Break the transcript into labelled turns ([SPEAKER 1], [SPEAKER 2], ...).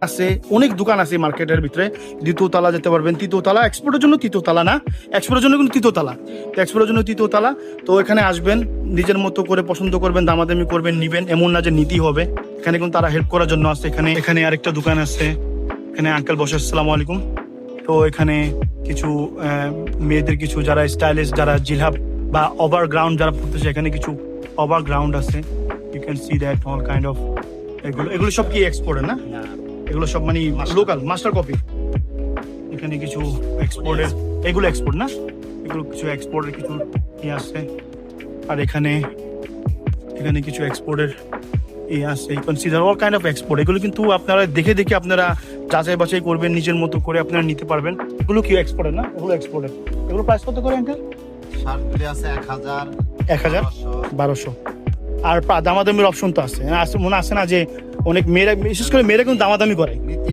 [SPEAKER 1] আছে, অনেক দোকান আছে মার্কেটের ভিতরে। দ্বিতীয় তলা যেতে পারবেন, তৃতীয় তলা, এক্সপোর্টের জন্য তৃতীয় তলা না, এক্সপোর্টের জন্য কিন্তু তৃতীয় তলা, তো এক্সপোর্টের জন্য তৃতীয় তলা। তো এখানে আসবেন, নিজের মতো করে পছন্দ করবেন, দামাদামি করবেন, নিবেন, এমন না যে নীতি হবে। এখানে কিন্তু তারা হেল্প করার জন্য আছে। এখানে এখানে আরেকটা দোকান আছে, এখানে আঙ্কেল বসে, আসসালামু আলাইকুম। তো এখানে কিছু মেয়েদের কিছু যারা স্টাইলিশ, যারা জিলহাব বা ওভারগ্রাউন্ড যারা পড়তেছে, এখানে কিছু ওভারগ্রাউন্ড আছে। You can see that all kind of. এগুলো এগুলো সব কি এক্সপোর্টের না? এগুলো সব মানে লোকাল মাস্টার কপি। এখানে কিছু এক্সপোর্টের, এগুলো এক্সপোর্ট না, এগুলো কিছু এক্সপোর্টের কিছু ইয়ে আছে। আর এখানে এখানে কিছু এক্সপোর্টের ইয়ে আছে, consider all kind of export. এগুলো কিন্তু আপনারা দেখে দেখে আপনারা যাচাই বাছাই করবেন, নিজের মতো করে আপনারা নিতে পারবেন। এগুলো কি এক্সপোর্টের না? এগুলো এক্সপোর্টের। এগুলো প্রাইস কত করে আঙ্কেল?
[SPEAKER 2] শার্টগুলি আছে 1000,
[SPEAKER 1] 1000,
[SPEAKER 2] 1200।
[SPEAKER 1] 1200। আর দামাদামির অপশন তো আছে, মনে আছে না যে অনেক মেয়েরা, বিশেষ করে মেয়েরা কিন্তু দামাদামি করে।